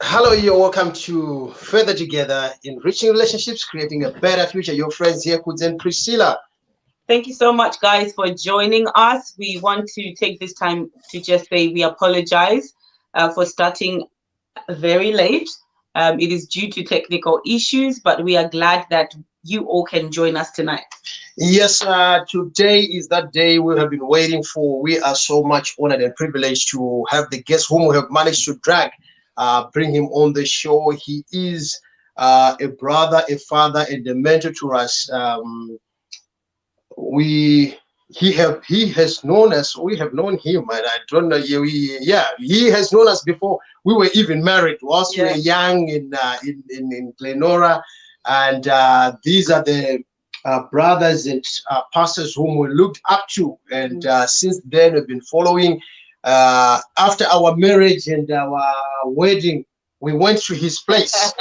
Hello, you're welcome to Further Together, Enriching Relationships, Creating a Better Future. Your friends here, Kuds and Priscilla. Thank you so much, guys, for joining us. We want to take this time to just say we apologize for starting very late. It is due to technical issues, but we are glad that you all can join us tonight. Yes, today is that day we have been waiting for. We are so much honored and privileged to have the guest whom we have managed to bring him on the show. He is a brother, a father, and a mentor to us. We he has known us. We have known him, and I don't know. He has known us before we were even married. Whilst we were young in Glenora, and these are the brothers and pastors whom we looked up to, and since then we've been following. After our marriage and our wedding, we went to his place.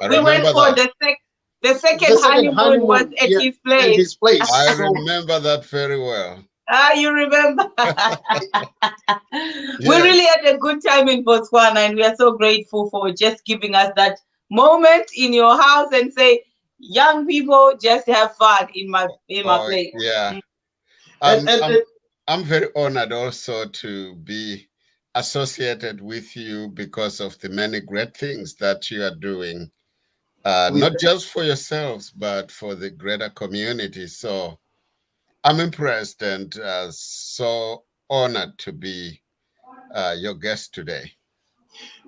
We went for the second honeymoon was at his place. I remember that very well. You remember? We really had a good time in Botswana, and we are so grateful for just giving us that moment in your house and say, young people, just have fun in my place. Yeah. I'm very honored also to be associated with you because of the many great things that you are doing. Not just for yourselves, but for the greater community. So I'm impressed and so honored to be your guest today.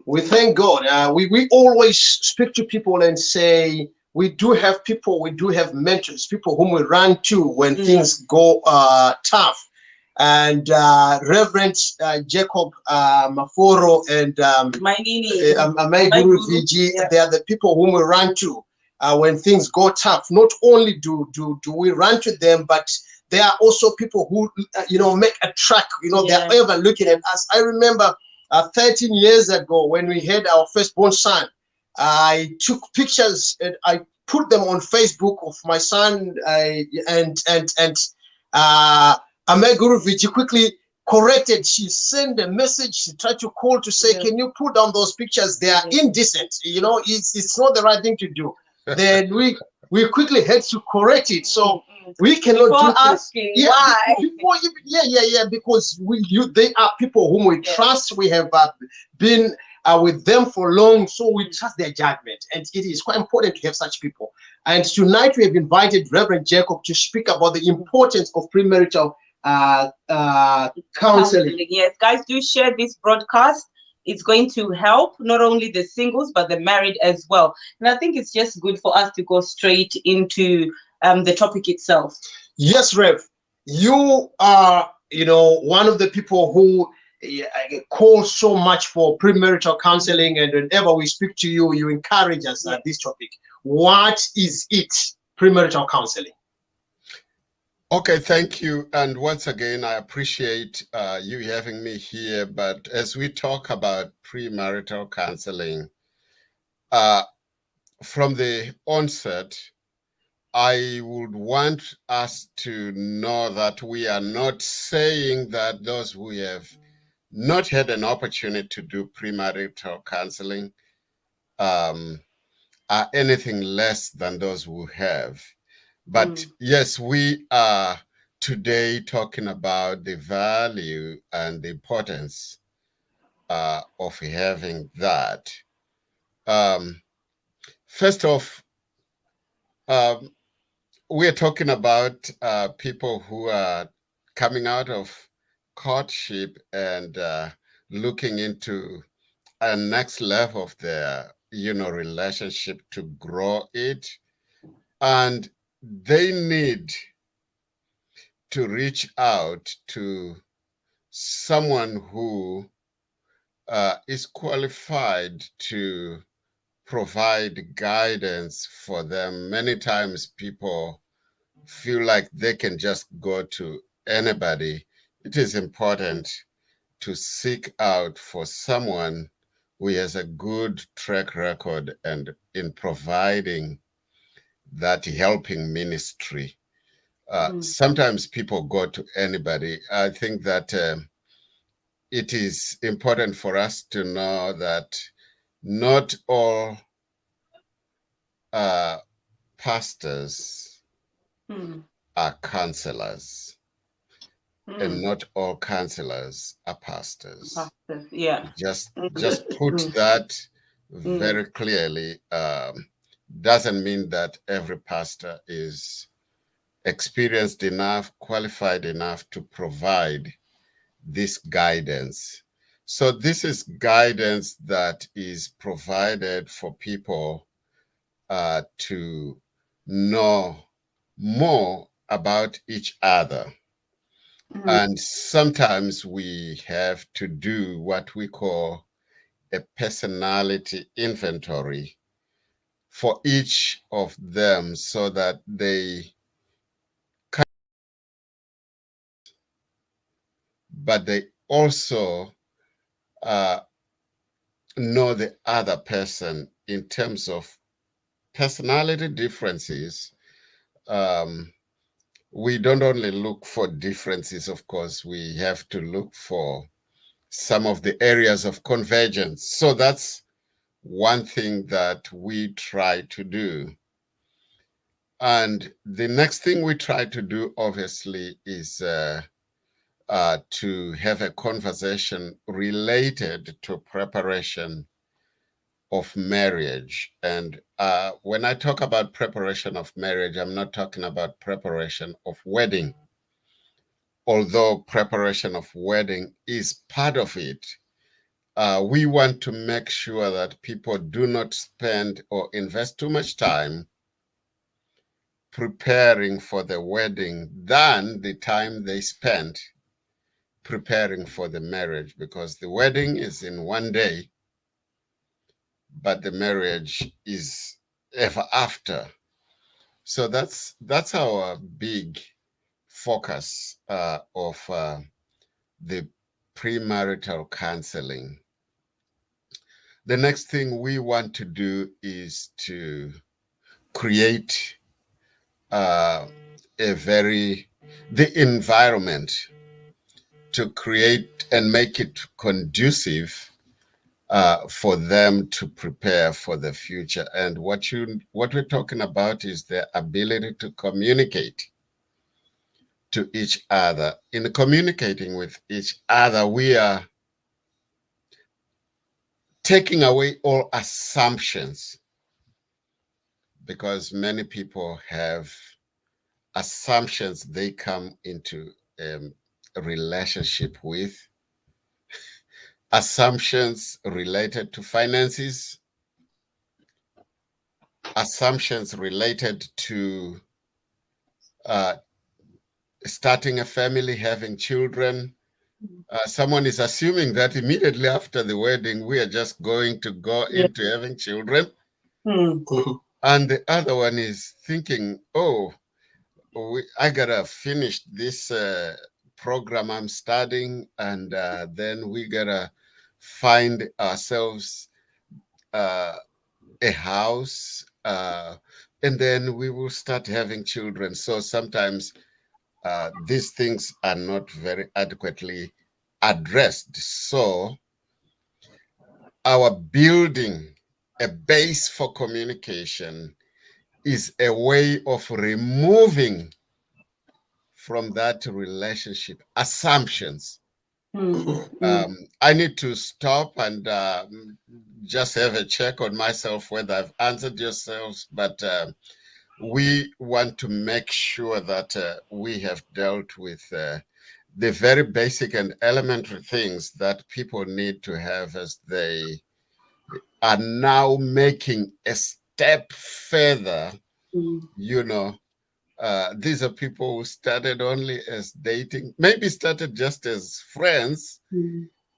We thank God. We always speak to people and say, we do have people, we do have mentors, people whom we run to when things go tough. And Reverend Jacob Maforo and my Guru VG, they are the people whom we run to when things go tough. Not only do we run to them, but there are also people who make a track. They're ever looking at us. I remember 13 years ago when we had our firstborn son, I took pictures and I put them on Facebook of my son, Ameguru Viji quickly corrected. She sent a message. She tried to call to say, can you put down those pictures? They are indecent. It's not the right thing to do. Then we quickly had to correct it. So we cannot before asking why. Because they are people whom we trust. We have been with them for long, so we trust their judgment, and it is quite important to have such people. And tonight we have invited Reverend Jacob to speak about the importance of premarital counseling. Yes, guys, do share this broadcast. It's going to help not only the singles but the married as well. And I think it's just good for us to go straight into the topic itself. Yes, Rev, you are one of the people who call so much for premarital counseling, and whenever we speak to you, you encourage us at this topic. What is it, premarital counseling? Okay, thank you. And once again, I appreciate you having me here. But as we talk about premarital counseling, from the onset, I would want us to know that we are not saying that those who have not had an opportunity to do premarital counseling are anything less than those who have. But yes, we are today talking about the value and the importance of having that. First off, we're talking about people who are coming out of courtship and looking into a next level of their relationship to grow it, and they need to reach out to someone who is qualified to provide guidance for them. Many times people feel like they can just go to anybody. It is important to seek out for someone who has a good track record and in providing that helping ministry. Sometimes people go to anybody. I think that it is important for us to know that not all pastors are counselors, and not all counselors are pastors. Yeah. Just put that very clearly. Doesn't mean that every pastor is experienced enough, qualified enough to provide this guidance. So this is guidance that is provided for people to know more about each other. And sometimes we have to do what we call a personality inventory for each of them so that but they also know the other person in terms of personality differences. We don't only look for differences, of course, we have to look for some of the areas of convergence. So that's one thing that we try to do. And the next thing we try to do, obviously, is to have a conversation related to preparation of marriage. And when I talk about preparation of marriage, I'm not talking about preparation of wedding. Although preparation of wedding is part of it, we want to make sure that people do not spend or invest too much time preparing for the wedding than the time they spent preparing for the marriage, because the wedding is in one day, but the marriage is ever after. So that's our big focus of the premarital counseling. The next thing we want to do is to create the environment to create and make it conducive for them to prepare for the future. And what we're talking about is the ability to communicate to each other. In communicating with each other, we are taking away all assumptions, because many people have assumptions they come into a relationship with, assumptions related to finances, assumptions related to starting a family, having children. Someone is assuming that immediately after the wedding, we are just going to go into having children. And the other one is thinking, oh, I gotta finish this program I'm studying, and then we gotta find ourselves a house, and then we will start having children. So sometimes these things are not very adequately addressed. So our building a base for communication is a way of removing from that relationship assumptions. I need to stop and just have a check on myself whether I've answered yourselves, but we want to make sure that we have dealt with the very basic and elementary things that people need to have as they are now making a step further. You know, these are people who started only as dating, maybe started just as friends,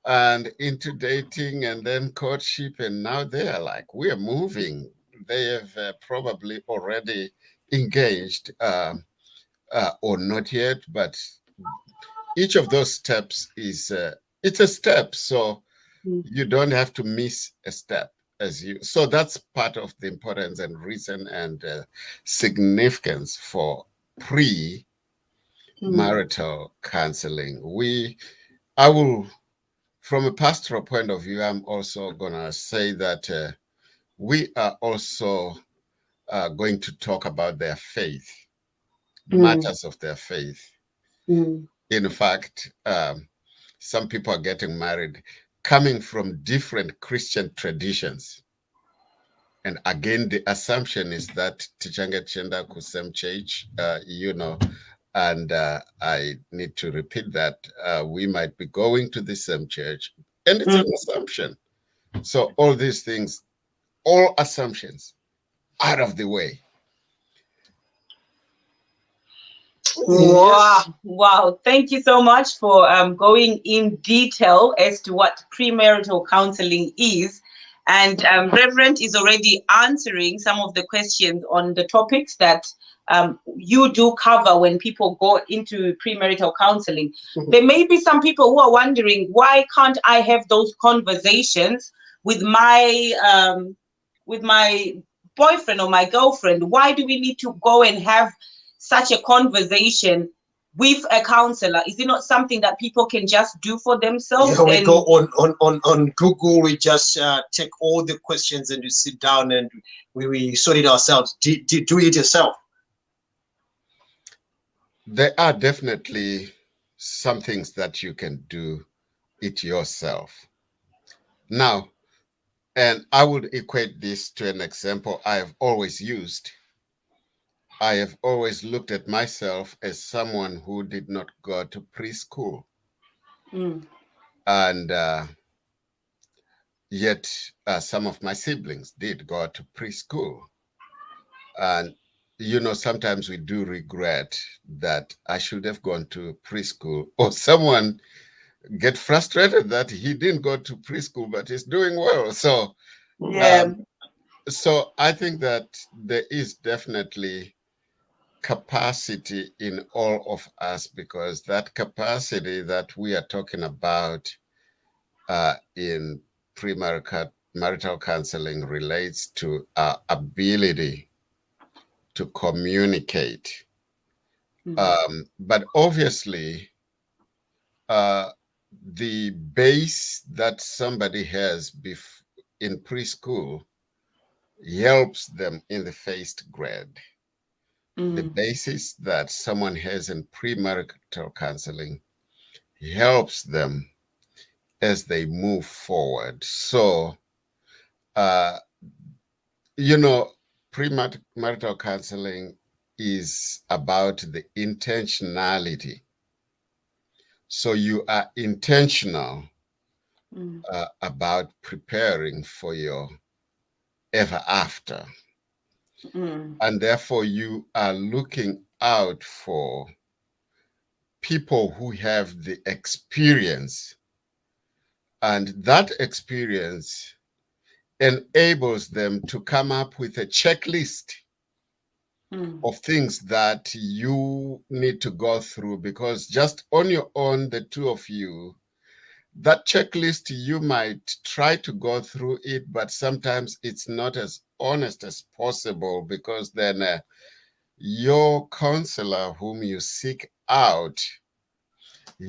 and into dating and then courtship, and now they are like, we are moving. They have probably already engaged or not yet, but each of those steps is it's a step, so you don't have to miss a step. So that's part of the importance and reason and significance for pre-marital counseling. I will from a pastoral point of view, I'm also going to say that we are also going to talk about their faith, matters of their faith. In fact, some people are getting married coming from different Christian traditions. And again, the assumption is that Tichange Chenda Kusem Church, and I need to repeat that we might be going to the same church, and it's an assumption. So all these things, all assumptions out of the way. Wow. Thank you so much for going in detail as to what premarital counseling is. And Reverend is already answering some of the questions on the topics that you do cover when people go into premarital counseling. There may be some people who are wondering, why can't I have those conversations with my boyfriend or my girlfriend? Why do we need to go and have such a conversation with a counselor? Is it not something that people can just do for themselves? Yeah, we go on Google, we just take all the questions and you sit down and we sort it ourselves. Do it yourself. There are definitely some things that you can do it yourself. Now, and I would equate this to an example I have always used. I have always looked at myself as someone who did not go to preschool. And yet some of my siblings did go to preschool. And, sometimes we do regret that I should have gone to preschool, or someone get frustrated that he didn't go to preschool, but he's doing well. So, so I think that there is definitely capacity in all of us, because that capacity that we are talking about in premarital counseling relates to our ability to communicate. But obviously, the base that somebody has in preschool helps them in the first grade. The basis that someone has in premarital counseling helps them as they move forward. So, premarital counseling is about the intentionality. So you are intentional about preparing for your ever after. And therefore you are looking out for people who have the experience, and that experience enables them to come up with a checklist of things that you need to go through, because just on your own, the two of you, that checklist, you might try to go through it, but sometimes it's not as honest as possible, because then your counselor whom you seek out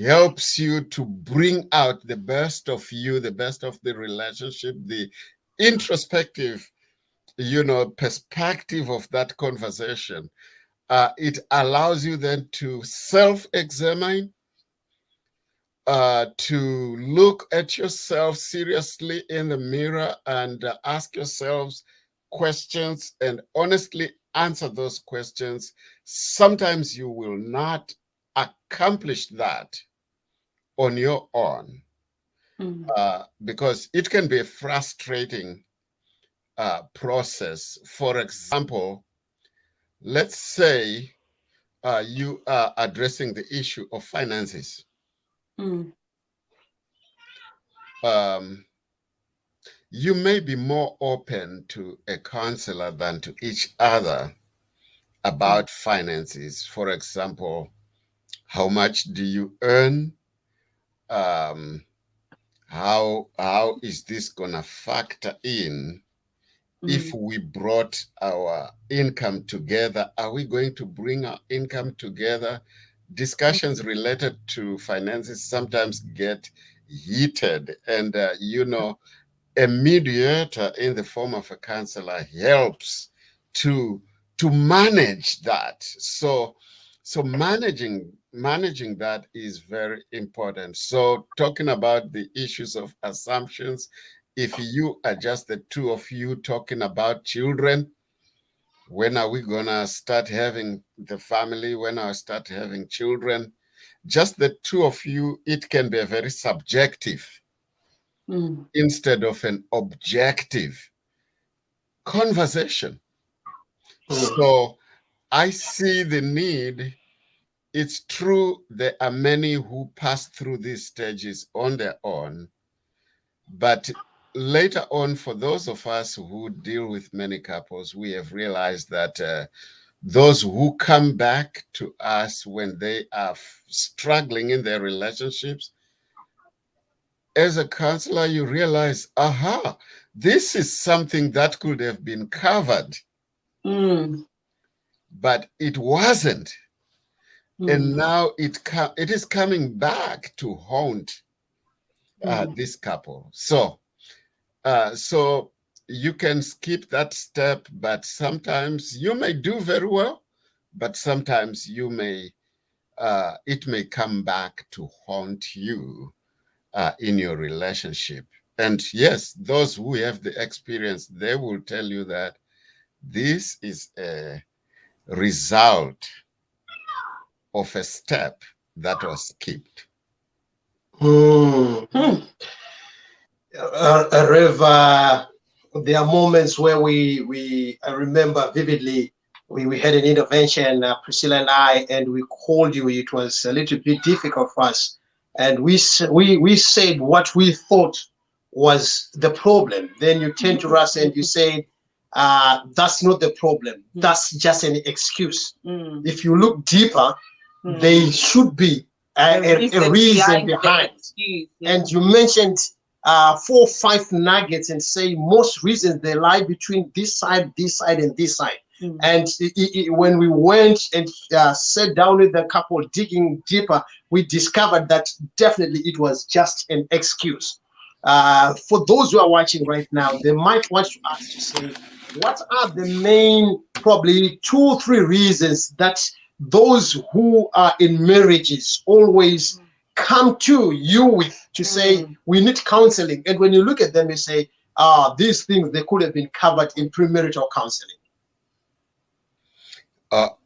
helps you to bring out the best of you, the best of the relationship, the introspective, perspective of that conversation. It allows you then to self-examine, to look at yourself seriously in the mirror and ask yourselves questions and honestly answer those questions. Sometimes you will not accomplish that on your own, because it can be a frustrating process. For example, let's say you are addressing the issue of finances. You may be more open to a counselor than to each other about finances. For example, how much do you earn? How is this gonna factor in? If we brought our income together, are we going to bring our income together? Discussions related to finances sometimes get heated. And, a mediator in the form of a counselor helps to manage that. So managing that is very important. So talking about the issues of assumptions, if you are just the two of you talking about children, when are we gonna start having the family? When are we start having children? Just the two of you, it can be a very subjective instead of an objective conversation. So I see the need. It's true there are many who pass through these stages on their own, but later on, for those of us who deal with many couples, we have realized that those who come back to us when they are struggling in their relationships, as a counselor, you realize, aha, this is something that could have been covered, but it wasn't. And now it is coming back to haunt this couple. So you can skip that step, but sometimes you may do very well, but sometimes you may it may come back to haunt you in your relationship. And yes, those who have the experience, they will tell you that this is a result of a step that was skipped. Rev, there are moments where I remember vividly, we had an intervention, Priscilla and I, and we called you. It was a little bit difficult for us. And we said what we thought was the problem. Then you turned to us and you said, that's not the problem. That's just an excuse. If you look deeper, there should be a reason behind. And you mentioned 4 or 5 nuggets and say most reasons they lie between this side, and this side. And when we went and sat down with the couple digging deeper, we discovered that definitely it was just an excuse. For those who are watching right now, they might want to ask to say, what are the main, probably 2 or 3 reasons that those who are in marriages always come to you with to say, we need counseling? And when you look at them, you say, these things, they could have been covered in premarital counseling.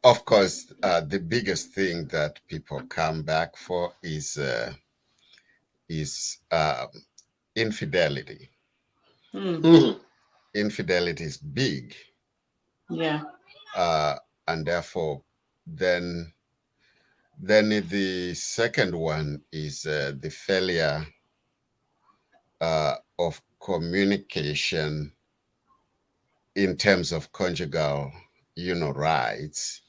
Of course, the biggest thing that people come back for is infidelity. Infidelity is big. And therefore, then the second one is the failure of communication in terms of conjugal, rights.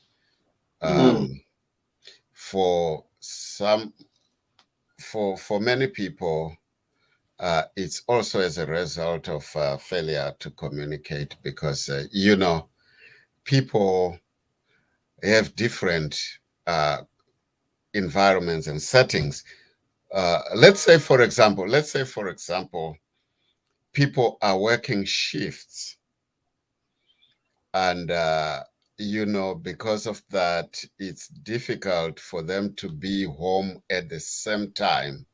For many people, it's also as a result of failure to communicate, because people have different environments and settings. Let's say, for example, people are working shifts, and because of that, it's difficult for them to be home at the same time.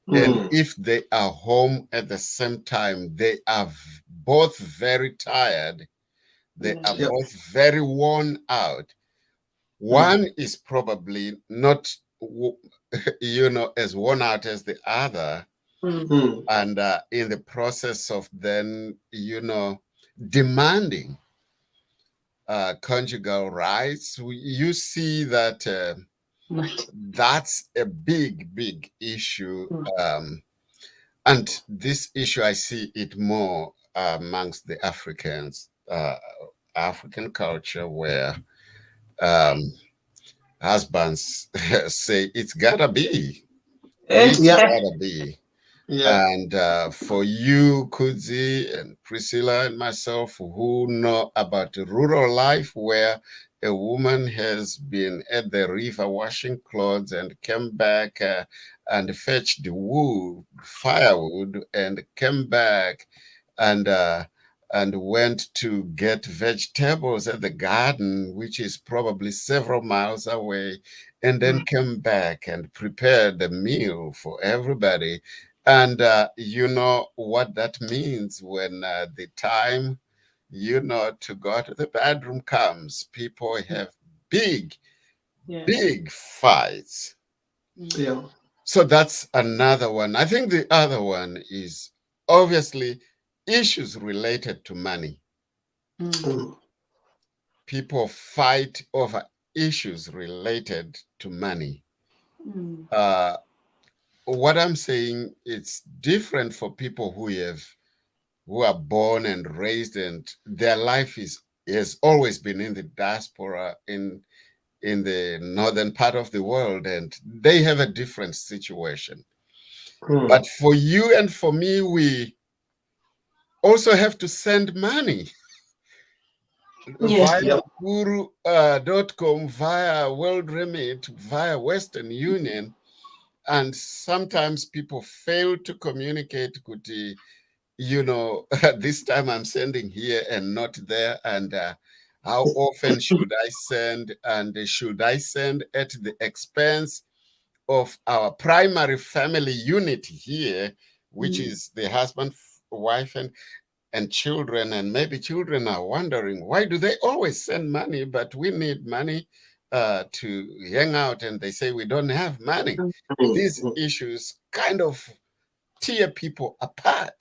And if they are home at the same time, they are both very tired. They are both very worn out. One is probably not, as worn out as the other. And in the process of then, demanding conjugal rights, you see that that's a big issue. And this issue, I see it more amongst the Africans, African culture, where husbands say it's gotta be. It's gotta be. And for you, Kudzi and Priscilla and myself, who know about rural life, where a woman has been at the river washing clothes and came back and fetched wood, firewood, and came back and went to get vegetables at the garden, which is probably several miles away, and then came back and prepared a meal for everybody. And you know what that means when the time, to go to the bedroom comes. People have big, big fights. Yeah. So that's another one. I think the other one is obviously issues related to money. People fight over issues related to money. What I'm saying, it's different for people who are born and raised, and their life has always been in the diaspora in the northern part of the world, and they have a different situation. But for you and for me, we also have to send money via Guru.com, via World Remit, via Western Union. And sometimes people fail to communicate, Kuti, this time I'm sending here and not there. And how often should I send? And should I send at the expense of our primary family unit here, which is the husband, wife, and children? And maybe children are wondering, why do they always send money, but we need money to hang out, and they say we don't have money. These issues kind of tear people apart.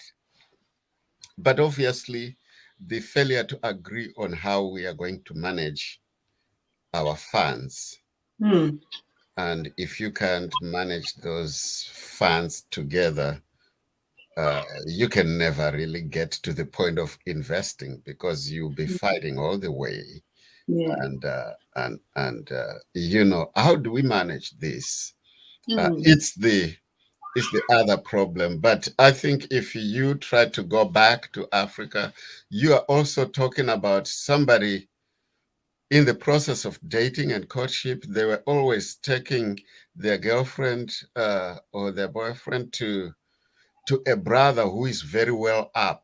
But obviously, the failure to agree on how we are going to manage our funds. And if you can't manage those funds together, you can never really get to the point of investing, because you'll be fighting all the way. And how do we manage this? It's the other problem. But I think if you try to go back to Africa, you are also talking about somebody in the process of dating and courtship. They were always taking their girlfriend or their boyfriend to a brother who is very well up,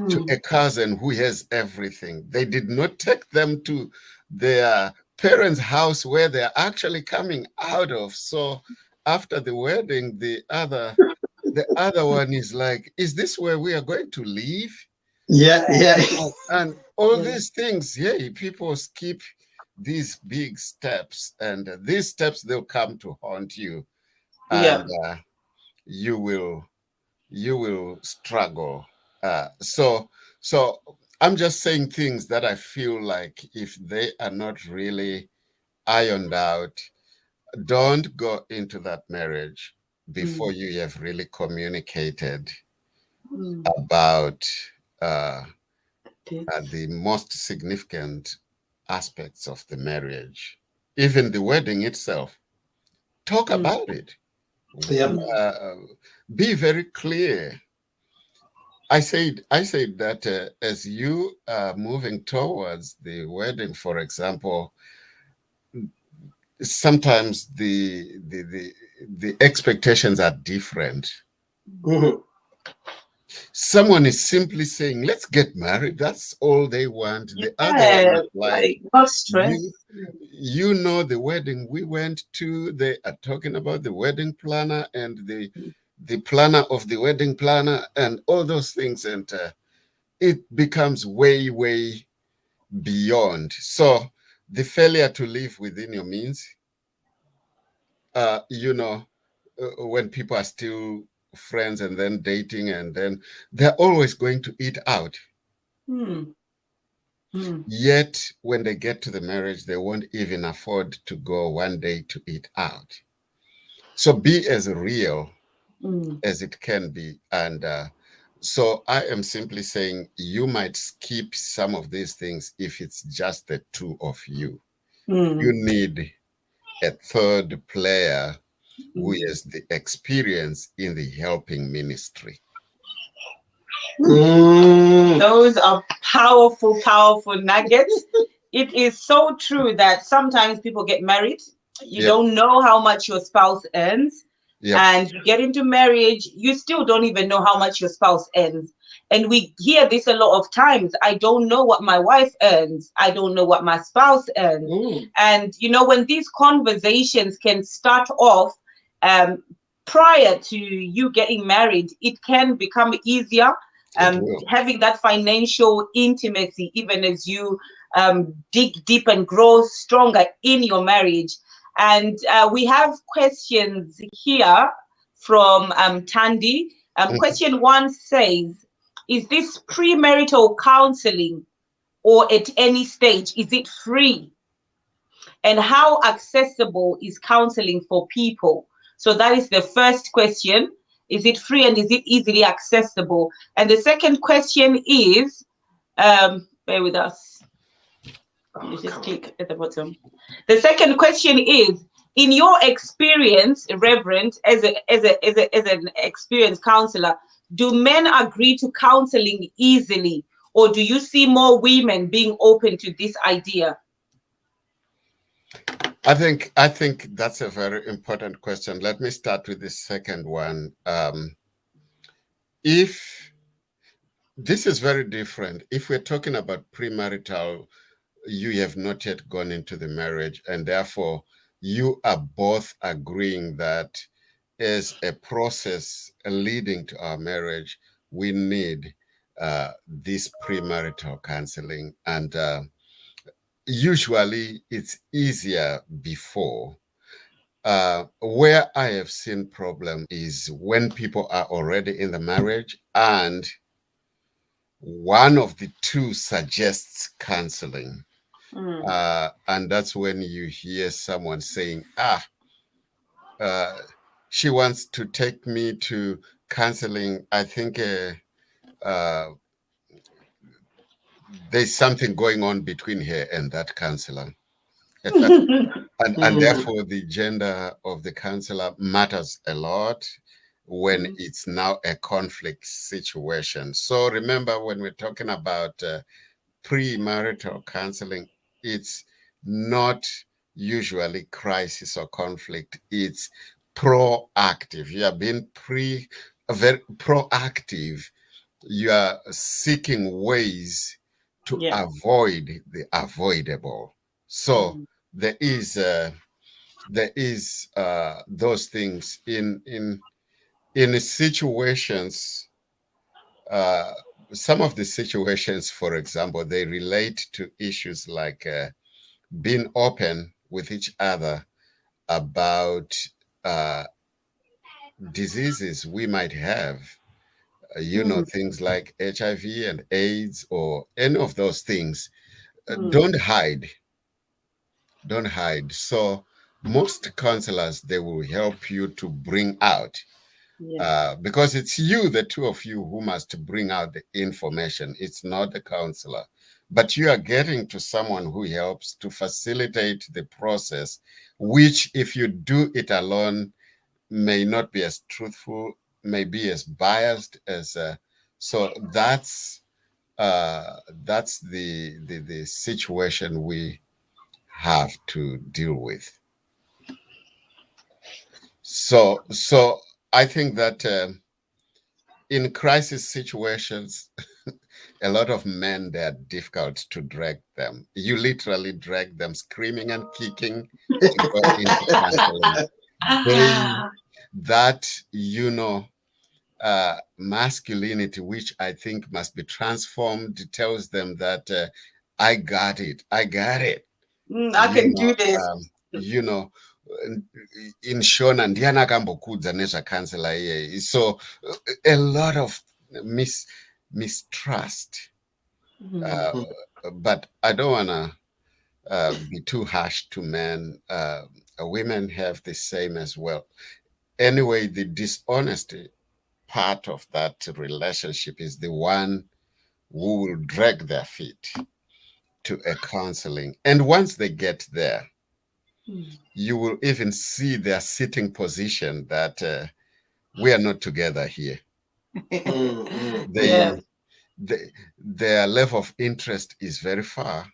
to a cousin who has everything. They did not take them to their parents' house where they're actually coming out of. So after the wedding, the other one is like, is this where we are going to live? And all these things, people skip these big steps, and these steps, they'll come to haunt you, and you will struggle. So I'm just saying things that I feel like if they are not really ironed out, don't go into that marriage before you have really communicated about the most significant aspects of the marriage, even the wedding itself. Talk about it. Be very clear. I said that as you are moving towards the wedding, for example, sometimes the expectations are different. Someone is simply saying, let's get married. That's all they want. The other one is like, no stress. The wedding we went to, they are talking about the wedding planner and the planner of the wedding planner and all those things. And it becomes way, way beyond. So the failure to live within your means, when people are still friends and then dating, and then they're always going to eat out. Yet when they get to the marriage, they won't even afford to go one day to eat out. So be as real as it can be. And so I am simply saying you might skip some of these things if it's just the two of you. You need a third player who has the experience in the helping ministry. Those are powerful, powerful nuggets. It is so true that sometimes people get married. You don't know how much your spouse earns. and you get into marriage, you still don't even know how much your spouse earns. And we hear this a lot of times. I don't know what my wife earns. I don't know what my spouse earns. And, you know, when these conversations can start off prior to you getting married, it can become easier. Having that financial intimacy, even as you dig deep and grow stronger in your marriage. And we have questions here from Tandy. Question 1 says, is this premarital counseling or at any stage? Is it free? And how accessible is counseling for people? So that is the first question. Is it free and is it easily accessible? And the second question is, bear with us. You just click at the bottom. The second question is, in your experience, Reverend, as an experienced counselor, do men agree to counseling easily, or do you see more women being open to this idea? I think that's a very important question. Let me start with the second one. If this is very different, if we're talking about premarital, you have not yet gone into the marriage, and therefore you are both agreeing that as a process leading to our marriage, we need this premarital counseling. And usually it's easier before. Where I have seen problem is when people are already in the marriage and one of the two suggests counseling. And that's when you hear someone saying, she wants to take me to counseling. I think there's something going on between her and that counselor. And therefore, the gender of the counselor matters a lot when it's now a conflict situation. So remember, when we're talking about premarital counseling, it's not usually crisis or conflict. It's proactive. You are being very proactive. You are seeking ways to avoid the avoidable. So there is those things in situations. Some of the situations, for example, they relate to issues like being open with each other about diseases we might have, things like HIV and AIDS or any of those things. Don't hide. Don't hide. So most counselors, they will help you to bring out, because it's you, the two of you, who must bring out the information. It's not the counselor. But you are getting to someone who helps to facilitate the process, which if you do it alone may not be as truthful, may be as biased as so that's the situation we have to deal with. So I think that in crisis situations, a lot of men, they're difficult to drag them. You literally drag them screaming and kicking to go into counseling. Masculinity, which I think must be transformed, tells them that I got it. I can do this. In Shona ndiana kambokudza nezvakansela iyeyi. So a lot of mistrust. But I don't want to be too harsh to men. Women have the same as well. Anyway, the dishonesty part of that relationship is the one who will drag their feet to a counseling. And once they get there, you will even see their sitting position that we are not together here. Their level of interest is very far.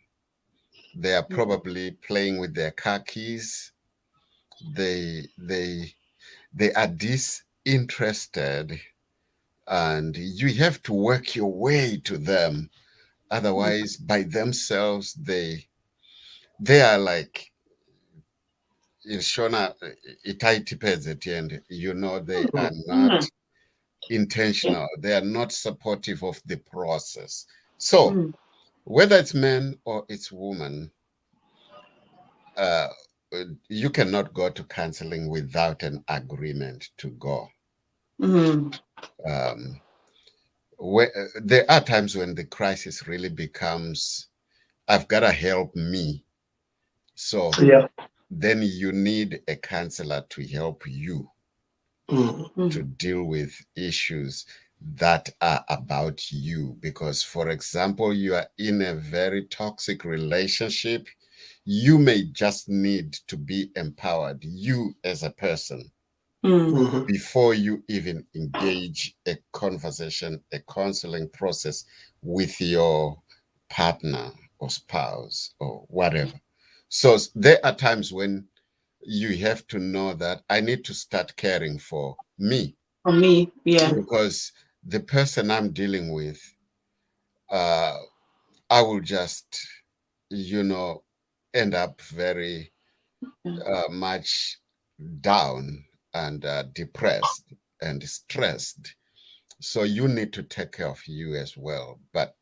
They are probably playing with their car keys. They they are disinterested, and you have to work your way to them. Otherwise, by themselves, they are like in Shona itaitipeds at the end. You know, they are not intentional. They are not supportive of the process. So whether it's men or it's women, you cannot go to counseling without an agreement to go. There are times when the crisis really becomes, I've got to help me. So then you need a counselor to help you to deal with issues that are about you. Because, for example, you are in a very toxic relationship, you may just need to be empowered, you as a person, before you even engage a conversation, a counseling process with your partner or spouse or whatever. So there are times when you have to know that I need to start caring for me. For me, yeah. Because the person I'm dealing with, I will just, end up very much down and depressed and stressed. So you need to take care of you as well. But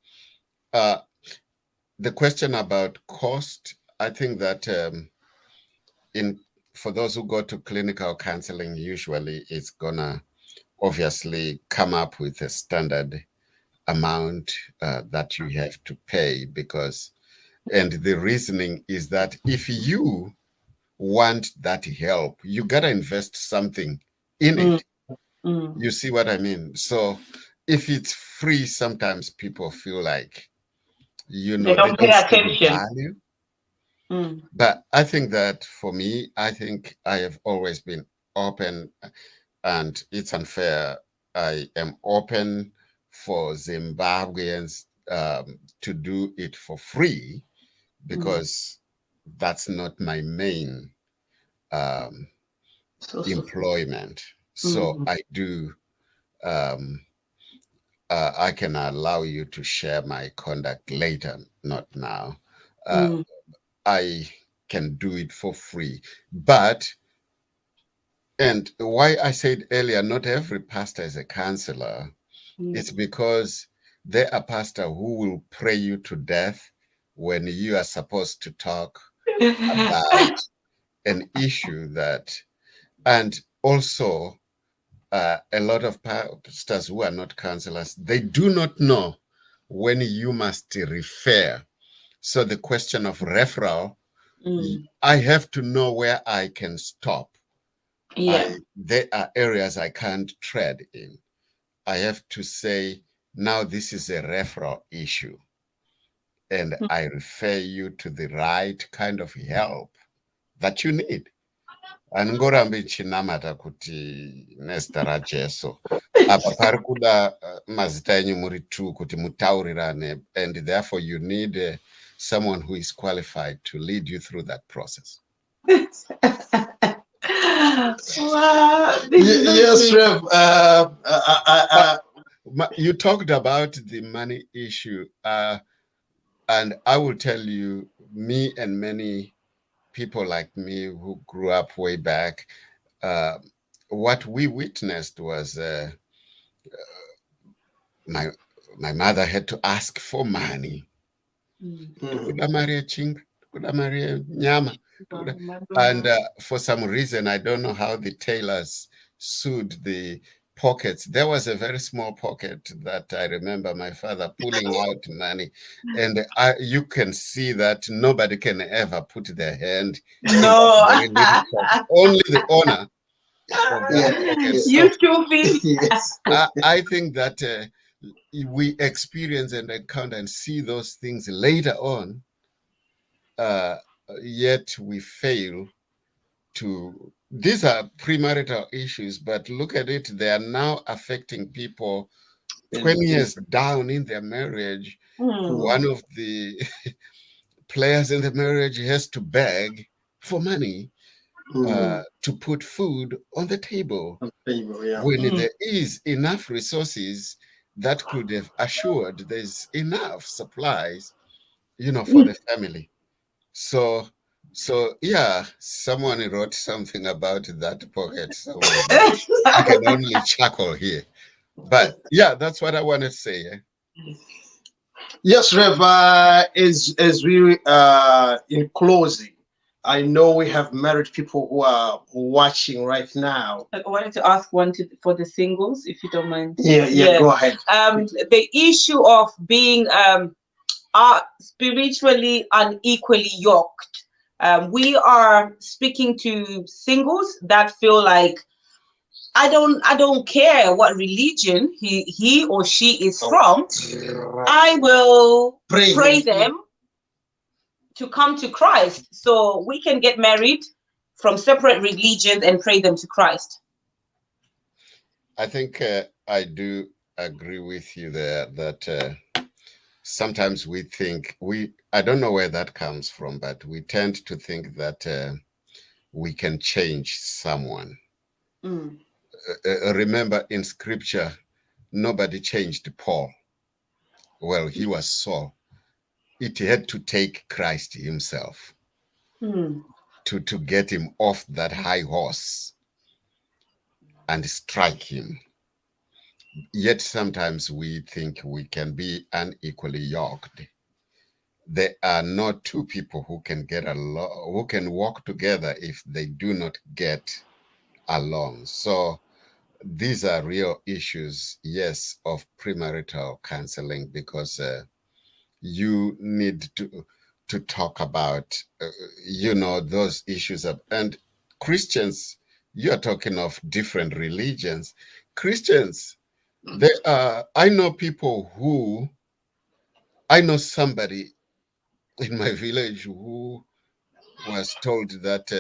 the question about cost, I think that for those who go to clinical counseling, usually it's gonna obviously come up with a standard amount that you have to pay, and the reasoning is that if you want that help, you gotta invest something in it. You see what I mean? So if it's free, sometimes people feel like, They they don't don't pay see the attention. value. But I think that for me, I think I have always been open, and it's unfair. I am open for Zimbabweans to do it for free, because that's not my main employment. So I do, I can allow you to share my contact later, not now. I can do it for free. And why I said earlier, not every pastor is a counselor, it's because there are pastors who will pray you to death when you are supposed to talk about an issue and also a lot of pastors who are not counselors, they do not know when you must refer. So the question of referral, I have to know where I can stop. There are areas I can't tread in. I have to say, now this is a referral issue, and I refer you to the right kind of help that you need. Angorambe chinamata kuti nezita raJesu apa pari kuda mazita enyu muri two kuti mutaurirane, and therefore you need someone who is qualified to lead you through that process. Wow. Yes, Rev. You talked about the money issue, and I will tell you, me and many people like me who grew up way back, what we witnessed was my mother had to ask for money. And for some reason, I don't know how the tailors sewed the pockets. There was a very small pocket that I remember my father pulling out money, and you can see that nobody can ever put their hand in that very little pocket. Only the owner of that pocket. You stupid. Yes. I think that we experience and encounter and see those things later on, yet we fail to. These are premarital issues, but look at it, they are now affecting people 20 years down in their marriage. One of the players in the marriage has to beg for money, to put food on the table Yeah. when there is enough resources that could have assured there's enough supplies, for the family. So, yeah, someone wrote something about that pocket somewhere, but I can only chuckle here. But yeah, that's what I wanted to say. Yes, Rev, as we in closing, I know we have married people who are watching right now. I wanted to ask for the singles, if you don't mind. Yeah, go ahead. The issue of being spiritually unequally yoked. We are speaking to singles that feel like I don't care what religion he or she is from. I will pray them to come to Christ. So we can get married from separate religions and pray them to Christ. I think I do agree with you there that sometimes we think I don't know where that comes from, but we tend to think that we can change someone. Remember, in scripture, nobody changed Paul. Well, he was Saul. It had to take Christ himself to get him off that high horse and strike him. Yet sometimes we think we can be unequally yoked. There are not two people who can get along, who can walk together if they do not get along. So these are real issues, yes, of premarital counseling, because you need to talk about, those issues. And Christians, you're talking of different religions. Christians, I know somebody in my village who was told that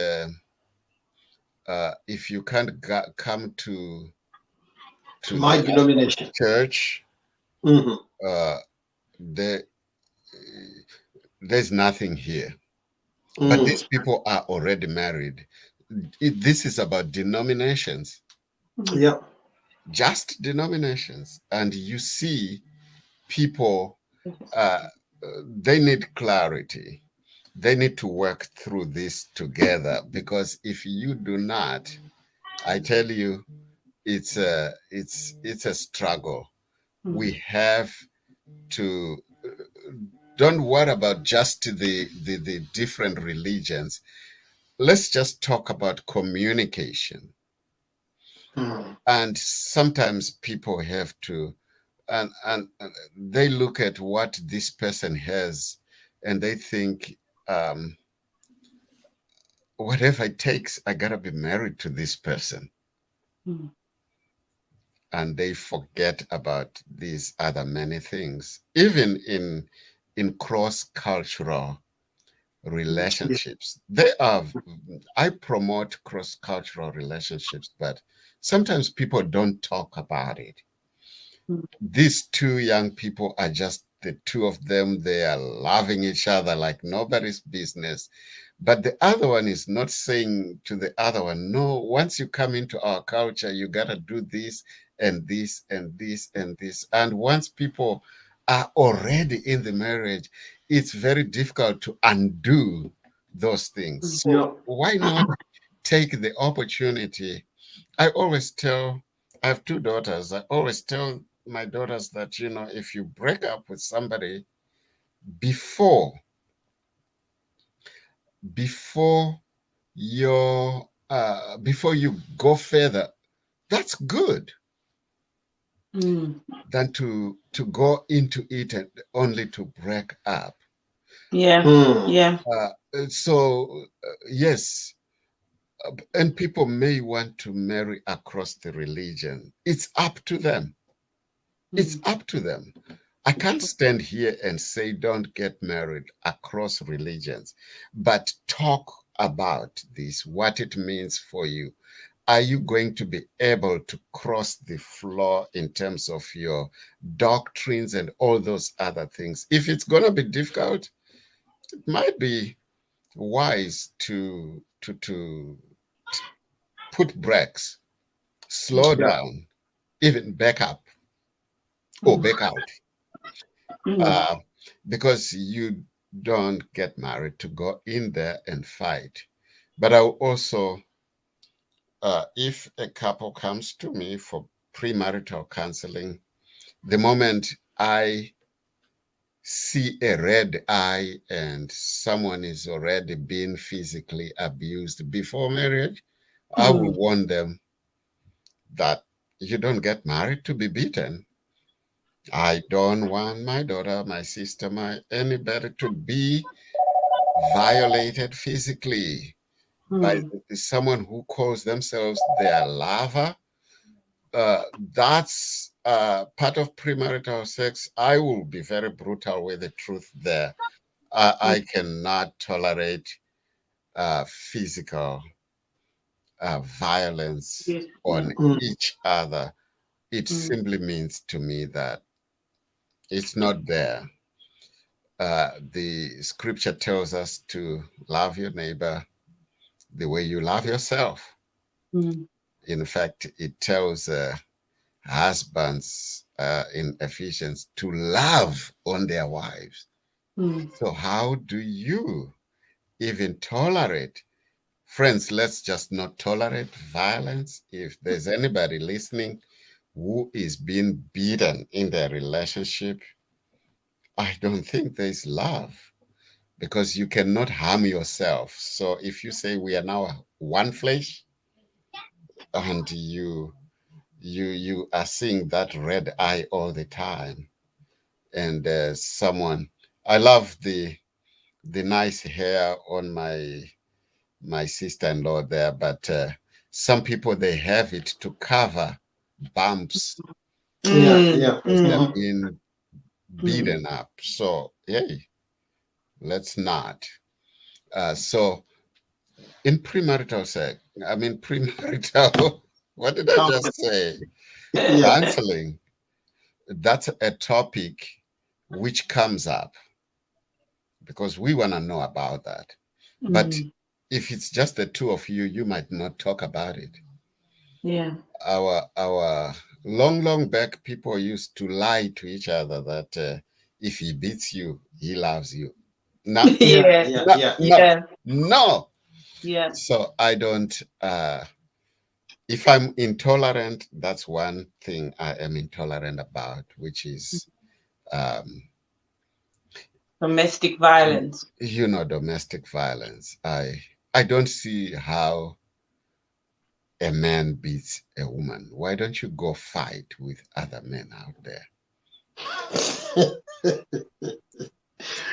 if you can't come to My the denomination church, there's nothing here. But these people are already married. This is about denominations. Yeah. Just denominations. And you see people, they need clarity. They need to work through this together, because if you do not, I tell you, it's a struggle. We have to don't worry about just the different religions. Let's just talk about communication. And sometimes people have to, and they look at what this person has, and they think, whatever it takes, I gotta be married to this person. And they forget about these other many things. Even in cross-cultural relationships, I promote cross-cultural relationships, but sometimes people don't talk about it. These two young people are just the two of them. They are loving each other like nobody's business. But the other one is not saying to the other one, no, once you come into our culture, you got to do this and this and this and this. And once people are already in the marriage, it's very difficult to undo those things. So why not take the opportunity? I have two daughters. I always tell my daughters that, if you break up with somebody before you go further, that's good than to go into it and only to break up. So yes, and people may want to marry across the religion. It's up to them. It's up to them. I can't stand here and say don't get married across religions, but talk about this, what it means for you. Are you going to be able to cross the floor in terms of your doctrines and all those other things? If it's going to be difficult, it might be wise to put brakes, slow down, even back up or back out. Because you don't get married to go in there and fight. But I also, if a couple comes to me for premarital counseling, the moment I see a red eye and someone is already being physically abused before marriage, I will warn them that you don't get married to be beaten. I don't want my daughter, my sister, anybody to be violated physically by someone who calls themselves their lover. That's part of premarital sex. I will be very brutal with the truth there. I cannot tolerate physical violence on each other. It simply means to me that it's not there. The scripture tells us to love your neighbor the way you love yourself. In fact, it tells husbands in Ephesians to love on their wives. So how do you even tolerate? Friends, let's just not tolerate violence. If there's anybody listening who is being beaten in their relationship, I don't think there's love, because you cannot harm yourself. So if you say we are now one flesh, and you are seeing that red eye all the time, and someone, I love the nice hair on my sister-in-law there, but some people, they have it to cover bumps Yeah. because they're being beaten up. So hey, let's not. So in premarital sex, I mean premarital, what did I just say? Counseling, that's a topic which comes up because we want to know about that. But if it's just the two of you, you might not talk about it. Yeah. Our long back, people used to lie to each other that if he beats you, he loves you. No, no. Yeah. So I don't. If I'm intolerant, that's one thing I am intolerant about, which is domestic violence. Domestic violence. I don't see how a man beats a woman. Why don't you go fight with other men out there?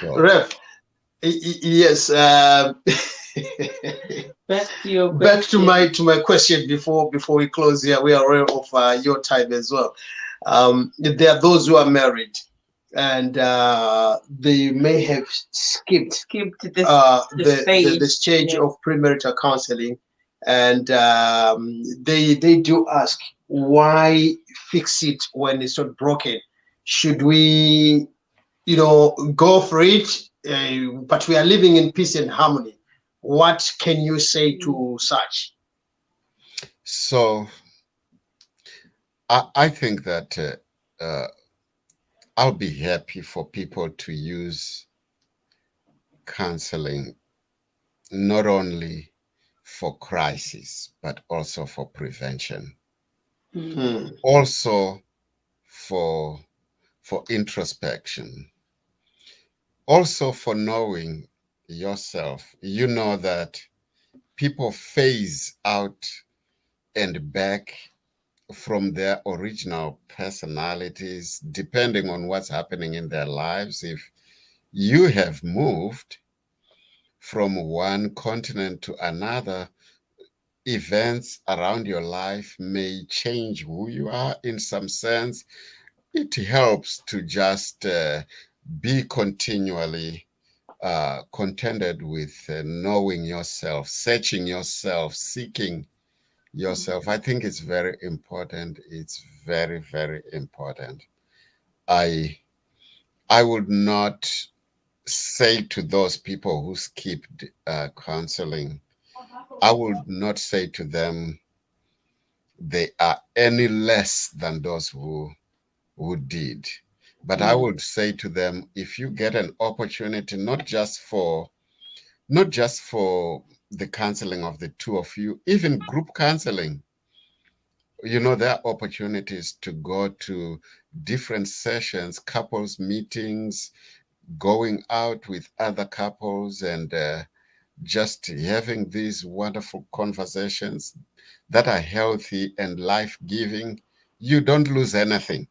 So, Ref, yes. Back to your Back to my question before we close here. We are aware of your time as well. There are those who are married, and they may have skipped the stage of premarital counseling, and they do ask, why fix it when it's not broken? Should we, go for it? But we are living in peace and harmony. What can you say to such? So I think that I'll be happy for people to use counseling not only for crisis, but also for prevention. Also for introspection. Also for knowing yourself. You know that people phase out and back from their original personalities depending on what's happening in their lives. If you have moved from one continent to another, events around your life may change who you are in some sense. It helps to just be continually contended with knowing yourself, searching yourself, seeking yourself. I think it's very important. It's very, very important. I would not say to those people who skipped counseling, I would not say to them, they are any less than those who did. But I would say to them, if you get an opportunity, not just for the counseling of the two of you, even group counseling, there are opportunities to go to different sessions, couples meetings, going out with other couples, and just having these wonderful conversations that are healthy and life-giving. You don't lose anything.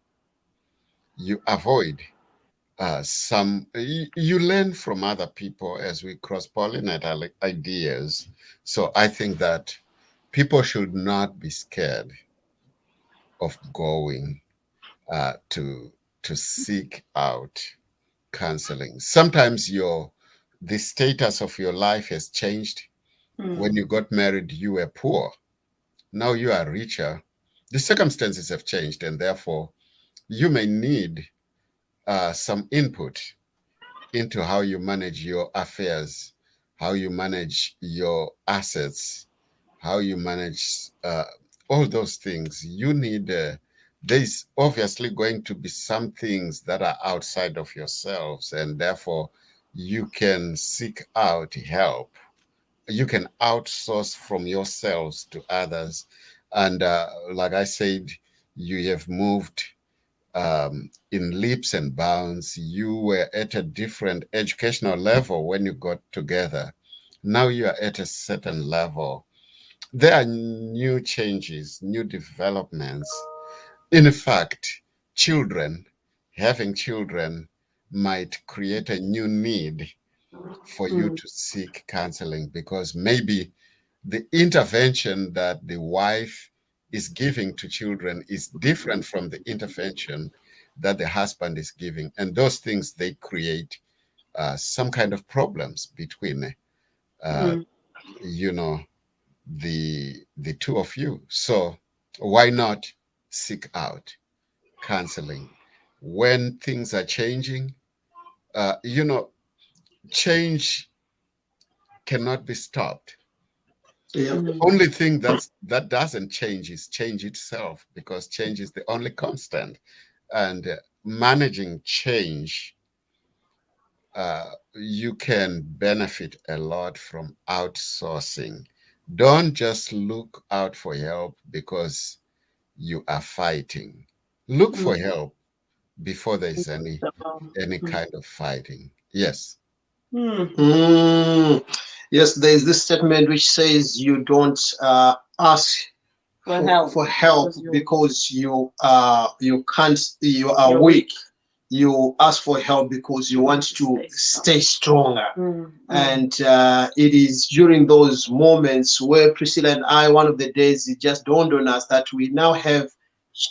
You avoid you learn from other people as we cross-pollinate our ideas. So I think that people should not be scared of going to seek out counseling. Sometimes the status of your life has changed. When you got married, you were poor. Now you are richer. The circumstances have changed, and therefore you may need some input into how you manage your affairs, how you manage your assets, how you manage all those things. You need, there's obviously going to be some things that are outside of yourselves, and therefore you can seek out help. You can outsource from yourselves to others. And like I said, you have moved in leaps and bounds. You were at a different educational level when you got together. Now you are at a certain level. There are new changes, new developments. In fact, having children might create a new need for you to seek counseling, because maybe the intervention that the wife is giving to children is different from the intervention that the husband is giving. And those things, they create some kind of problems between, you know, the two of you. So why not seek out counseling when things are changing? Change cannot be stopped. Yeah. The only thing that doesn't change is change itself, because change is the only constant. And managing change, you can benefit a lot from outsourcing. Don't just look out for help because you are fighting. Look for help before there is any kind of fighting. Yes. Yes, there is this statement which says you don't ask for help because you can't, you are weak. You ask for help because you want to stay stronger. And it is during those moments where Priscilla and I, one of the days, it just dawned on us that we now have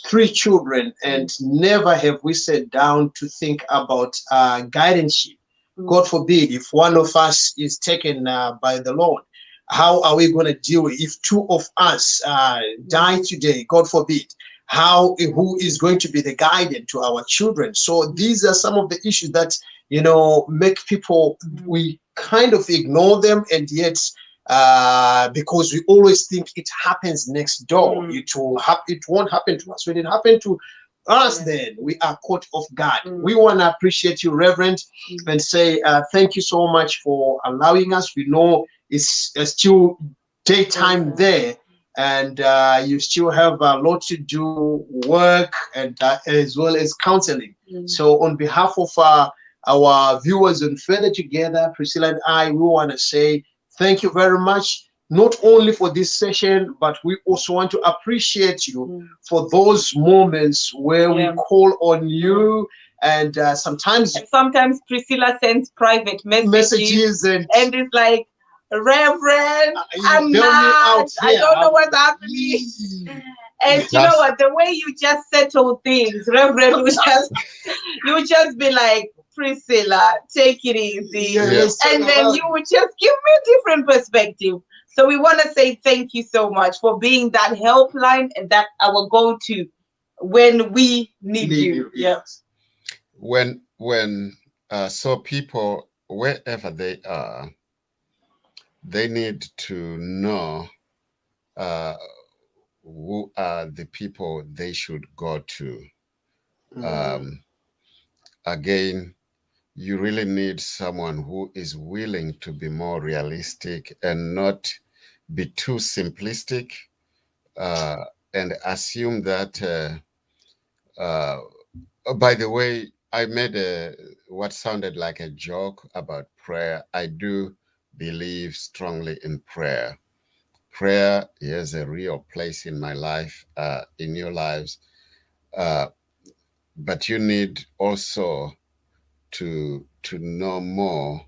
3 children, and never have we sat down to think about guidance. God forbid, if one of us is taken by the Lord, how are we going to deal with if 2 of us die today? God forbid. Who is going to be the guardian to our children? So these are some of the issues that make people, we kind of ignore them, and yet because we always think it happens next door, it won't happen to us. When it happened to us, then we are caught off guard. We want to appreciate you, Reverend, and say thank you so much for allowing us. We know it's still daytime there, and you still have a lot to do, work, and as well as counseling. So on behalf of our viewers on Further Together, Priscilla and I, we want to say thank you very much, not only for this session, but we also want to appreciate you for those moments where we call on you. And sometimes Priscilla sends private messages and it's like, Reverend, I'm not. I don't know what's happening. And you know what? The way you just settle things, Reverend, you just be like, Priscilla, take it easy. And then you would just give me a different perspective. So we want to say thank you so much for being that helpline and that our go-to when we need you. Yes. When so people, wherever they are, they need to know who are the people they should go to. Again, you really need someone who is willing to be more realistic and not be too simplistic, and assume that, by the way, I made what sounded like a joke about prayer. I do believe strongly in prayer. Prayer has a real place in my life, in your lives, but you need also to know more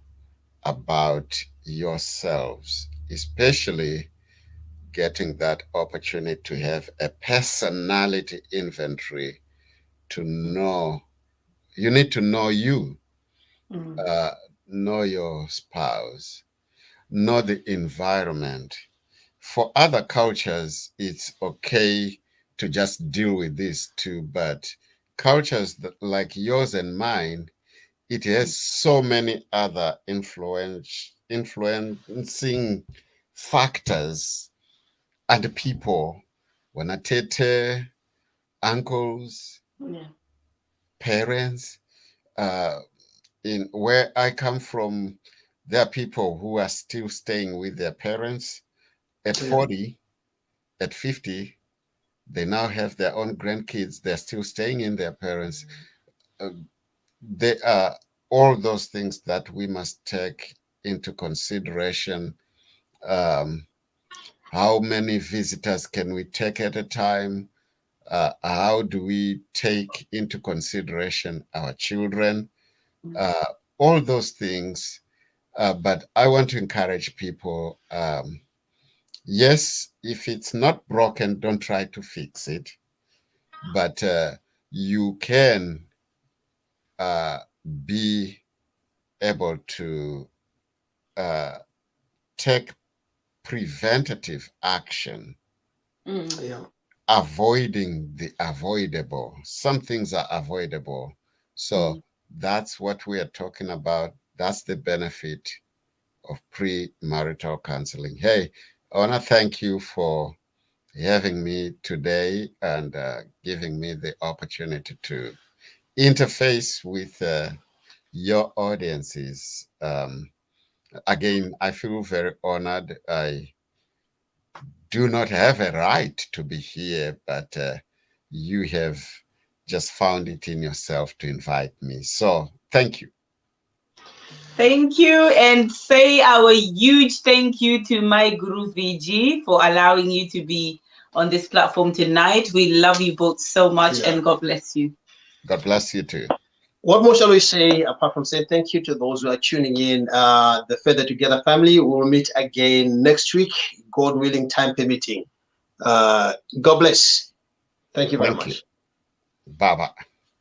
about yourselves, especially getting that opportunity to have a personality inventory, to know. You need to know you, know your spouse, know the environment. For other cultures, it's okay to just deal with this too, but cultures like yours and mine, it has so many other influencing factors and people. Wanatete, uncles, parents. In where I come from, there are people who are still staying with their parents at 40, at 50. They now have their own grandkids. They're still staying in their parents. They are all those things that we must take into consideration. How many visitors can we take at a time? How do we take into consideration our children? All those things. But I want to encourage people. Yes, if it's not broken, don't try to fix it. But you can be able to take preventative action, avoiding the avoidable. Some things are avoidable. So that's what we are talking about. That's the benefit of premarital counseling. Hey, I want to thank you for having me today and giving me the opportunity to interface with your audiences. Again, I feel very honored. I do not have a right to be here, but you have just found it in yourself to invite me. So thank you. Thank you, and say our huge thank you to my Guru VG for allowing you to be on this platform tonight. We love you both so much, and God bless you. God bless you too. What more shall we say apart from saying thank you to those who are tuning in? The Further Together family will meet again next week, God willing, time permitting. God bless. Thank you very much. Bye-bye.